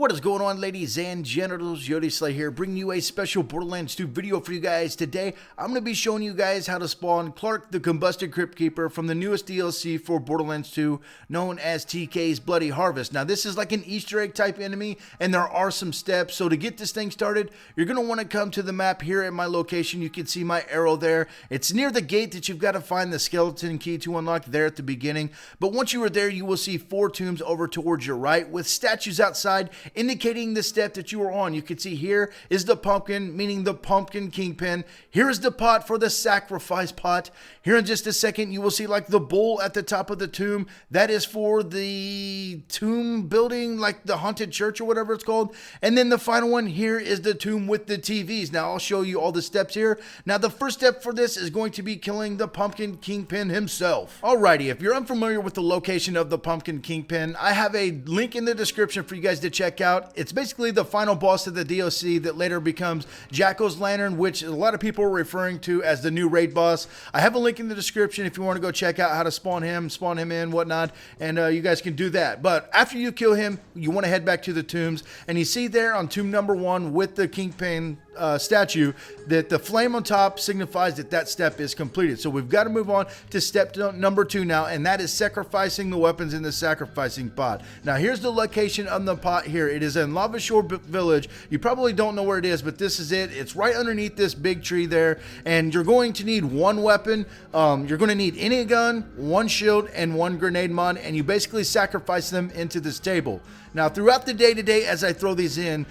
What is going on, ladies and genitals? Yodi Slay here, bringing you a special Borderlands 2 video for you guys. Today, I'm going to be showing you guys how to spawn Clark the Combusted Crypt Keeper from the newest DLC for Borderlands 2, known as TK's Bloody Harvest. Now, this is like an Easter egg type enemy, and there are some steps. So to get this thing started, you're going to want to come to the map here at my location. You can see my arrow there. It's near the gate that you've got to find the skeleton key to unlock there at the beginning. But once you are there, you will see 4 tombs over towards your right with statues outside indicating the step that you are on. You can see here is the pumpkin, meaning the pumpkin kingpin. Here is the pot for the sacrifice pot. Here in just a second, you will see like the bull at the top of the tomb. That is for the tomb building, like the haunted church or whatever it's called. And then the final one here is the tomb with the TVs. Now I'll show you all the steps here. Now the first step for this is going to be killing the pumpkin kingpin himself. Alrighty, if you're unfamiliar with the location of the pumpkin kingpin, I have a link in the description for you guys to check out. It's basically the final boss of the DLC that later becomes Jack-O-Lantern, which a lot of people are referring to as the new raid boss. I have a link in the description if you want to go check out how to spawn him in, whatnot, and you guys can do that. But after you kill him, you want to head back to the tombs, and you see there on tomb number 1 with the kingpin statue that the flame on top signifies that that step is completed. So we've got to move on to step number 2 now, and that is sacrificing the weapons in the sacrificing pot. Now here's the location of the pot here. It is in Lava Shore Village. You probably don't know where it is, but this is it. It's right underneath this big tree there, and you're going to need 1 weapon. You're going to need any gun, 1 shield, and 1 grenade mod, and you basically sacrifice them into this table. Now throughout the day today, as I throw these in,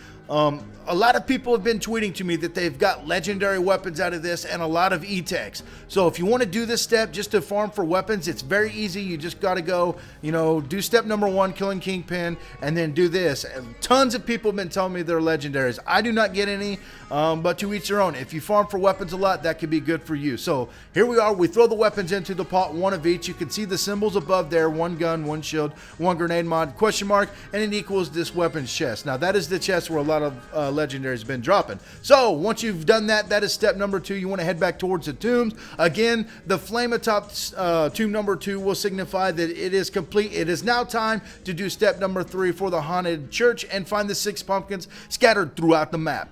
a lot of people have been tweeting to me that they've got legendary weapons out of this and a lot of E-Techs. So if you want to do this step just to farm for weapons, it's very easy. You just got to go, do step number 1, killing Kingpin, and then do this. And tons of people have been telling me they're legendaries. I do not get any, but to each their own. If you farm for weapons a lot, that could be good for you. So here we are. We throw the weapons into the pot, 1 of each. You can see the symbols above there, 1 gun, 1 shield, 1 grenade mod, question mark, and it equals this weapons chest. Now that is the chest where a lot of legendaries have been dropping. So once you've done that, that is step number 2. You want to head back towards the tombs. Again, the flame atop tomb number 2 will signify that it is complete. It is now time to do step number 3 for the haunted church and find the 6 pumpkins scattered throughout the map.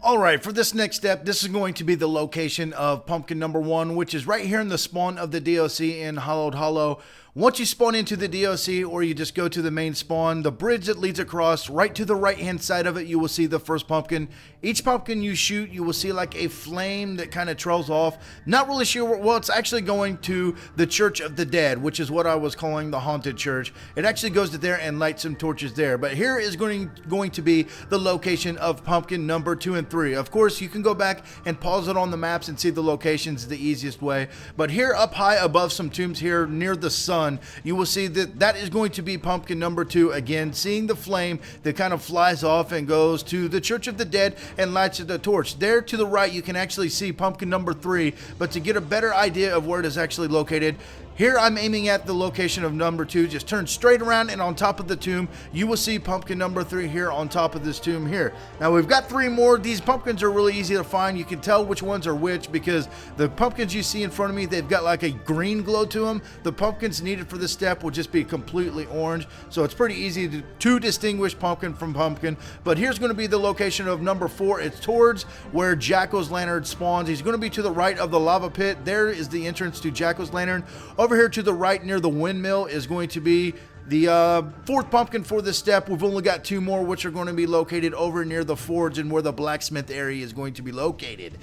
Alright, for this next step, this is going to be the location of pumpkin number 1, which is right here in the spawn of the DLC in Hallowed Hollow. Once you spawn into the DLC, or you just go to the main spawn, the bridge that leads across, right to the right hand side of it, you will see the first pumpkin. Each pumpkin you shoot, you will see like a flame that kind of trails off. Not really sure, well, it's actually going to the Church of the Dead, which is what I was calling the haunted church. It actually goes to there and lights some torches there. But here is going to be the location of pumpkin number 2 and 3. Of course, you can go back and pause it on the maps and see the locations the easiest way. But here up high above some tombs here near the sun, you will see that that is going to be pumpkin number 2. Again, seeing the flame that kind of flies off and goes to the Church of the Dead and lights the torch. There to the right, you can actually see pumpkin number 3, but to get a better idea of where it is actually located, here I'm aiming at the location of number 2. Just turn straight around, and on top of the tomb, you will see pumpkin number 3 here on top of this tomb here. Now we've got 3 more. These pumpkins are really easy to find. You can tell which ones are which because the pumpkins you see in front of me, they've got like a green glow to them. The pumpkins needed for this step will just be completely orange. So it's pretty easy to distinguish pumpkin from pumpkin. But here's going to be the location of number 4. It's towards where Jack-O-Lantern spawns. He's going to be to the right of the lava pit. There is the entrance to Jack-O-Lantern. Over here to the right near the windmill is going to be the 4th pumpkin for this step. We've only got 2 more, which are going to be located over near the forge and where the blacksmith area is going to be located.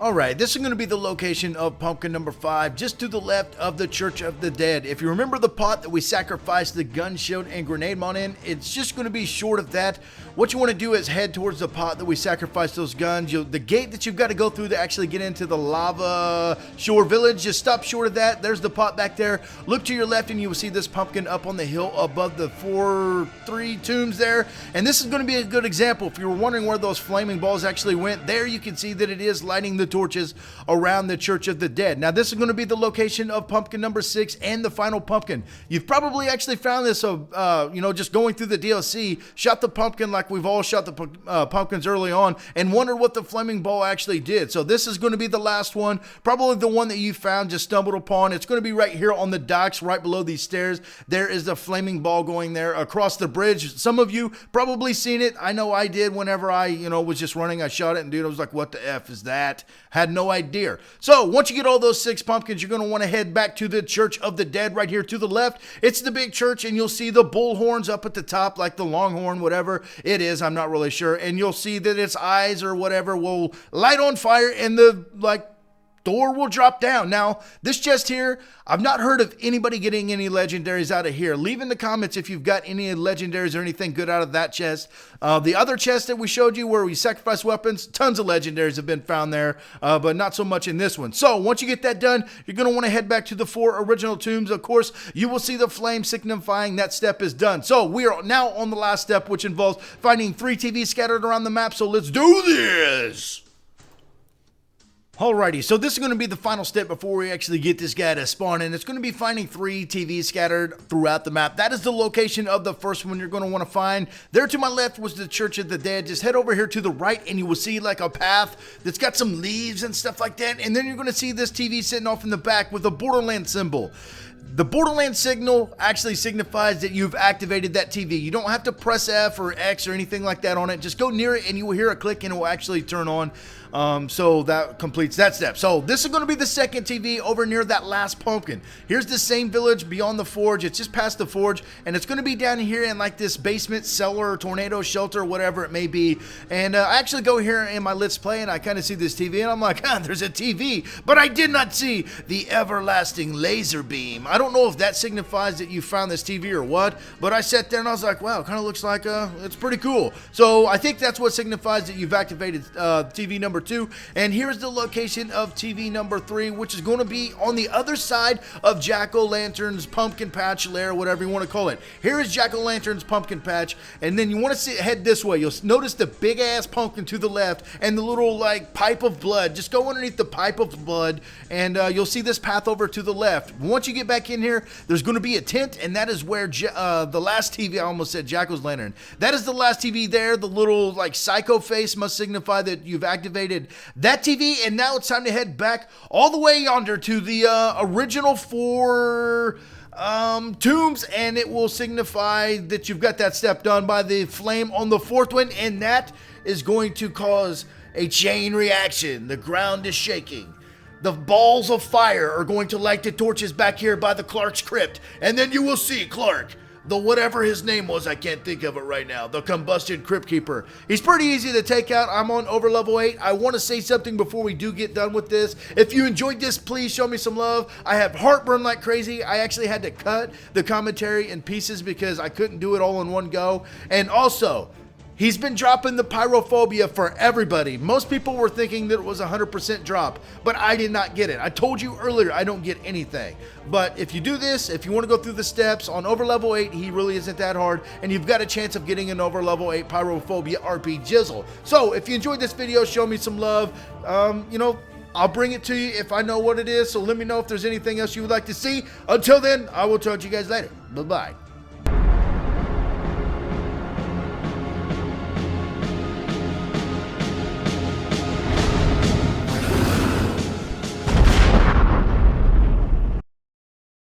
Alright, this is going to be the location of pumpkin number 5, just to the left of the Church of the Dead. If you remember the pot that we sacrificed the gun, shield, and grenade mod in, it's just going to be short of that. What you want to do is head towards the pot that we sacrificed those guns. The gate that you've got to go through to actually get into the Lava Shore Village, just stop short of that. There's the pot back there. Look to your left and you will see this pumpkin up on the hill above the 3 tombs there. And this is going to be a good example. If you were wondering where those flaming balls actually went, there you can see that it is lighting the torches around the Church of the Dead. Now, this is going to be the location of pumpkin number 6 and the final pumpkin. You've probably actually found this, just going through the DLC, shot the pumpkin like we've all shot the pumpkins early on, and wondered what the flaming ball actually did. So this is going to be the last one, probably the one that you found, just stumbled upon. It's going to be right here on the docks, right below these stairs. There is the flaming ball going there across the bridge. Some of you probably seen it. I know I did whenever I, was just running. I shot it, and dude, I was like, what the F is that? Had no idea. So once you get all those 6 pumpkins, you're going to want to head back to the Church of the Dead right here to the left. It's the big church, and you'll see the bull horns up at the top, like the longhorn, whatever it is. I'm not really sure. And you'll see that its eyes or whatever will light on fire, and the, door will drop down. Now, this chest here, I've not heard of anybody getting any legendaries out of here. Leave in the comments if you've got any legendaries or anything good out of that chest. The other chest that we showed you where we sacrifice weapons, tons of legendaries have been found there, but not so much in this one. So once you get that done, you're going to want to head back to the 4 original tombs. Of course, you will see the flame signifying that step is done. So we are now on the last step, which involves finding 3 TVs scattered around the map. So let's do this! Alrighty, so this is going to be the final step before we actually get this guy to spawn, and it's going to be finding 3 TVs scattered throughout the map. That is the location of the first one you're going to want to find. There to my left was the Church of the Dead. Just head over here to the right, and you will see like a path that's got some leaves and stuff like that, and then you're going to see this TV sitting off in the back with a Borderlands symbol. The Borderlands signal actually signifies that you've activated that TV. You don't have to press F or X or anything like that on it. Just go near it and you will hear a click and it will actually turn on. So that completes that step. So this is going to be the second TV over near that last pumpkin. Here's the same village beyond the forge. It's just past the forge, and it's going to be down here in like this basement, cellar, tornado shelter, whatever it may be. And I actually go here in my Let's Play and I kind of see this TV and I'm like, there's a TV, but I did not see the everlasting laser beam. I don't know if that signifies that you found this TV or what, but I sat there and I was like, wow, it kind of looks like it's pretty cool. So I think that's what signifies that you've activated TV number 2. And here's the location of TV number 3, which is going to be on the other side of Jack-o'-lantern's pumpkin patch lair, whatever you want to call it. Here is Jack-o'-lantern's pumpkin patch, and then you want to head this way. You'll notice the big ass pumpkin to the left and the little like pipe of blood. Just go underneath the pipe of blood, and you'll see this path over to the left. Once you get back in here, there's going to be a tent, and that is where the last TV, I almost said Jack-o'-lantern. That is the last TV there. The little like psycho face must signify that you've activated that TV, and now it's time to head back all the way yonder to the original 4 tombs, and it will signify that you've got that step done by the flame on the 4th one, and that is going to cause a chain reaction. The ground is shaking. The balls of fire are going to light the torches back here by the Clark's crypt, and then you will see Clark, the whatever his name was, I can't think of it right now, the Combusted Crypt Keeper. He's pretty easy to take out. I'm on over level 8. I want to say something before we do get done with this. If you enjoyed this, please show me some love. I have heartburn like crazy. I actually had to cut the commentary in pieces because I couldn't do it all in one go. And also, he's been dropping the pyrophobia for everybody. Most people were thinking that it was a 100% drop, but I did not get it. I told you earlier, I don't get anything. But if you do this, if you want to go through the steps on over level 8, he really isn't that hard, and you've got a chance of getting an over level 8 pyrophobia RP Jizzle. So if you enjoyed this video, show me some love. I'll bring it to you if I know what it is, so let me know if there's anything else you would like to see. Until then, I will talk to you guys later. Bye-bye.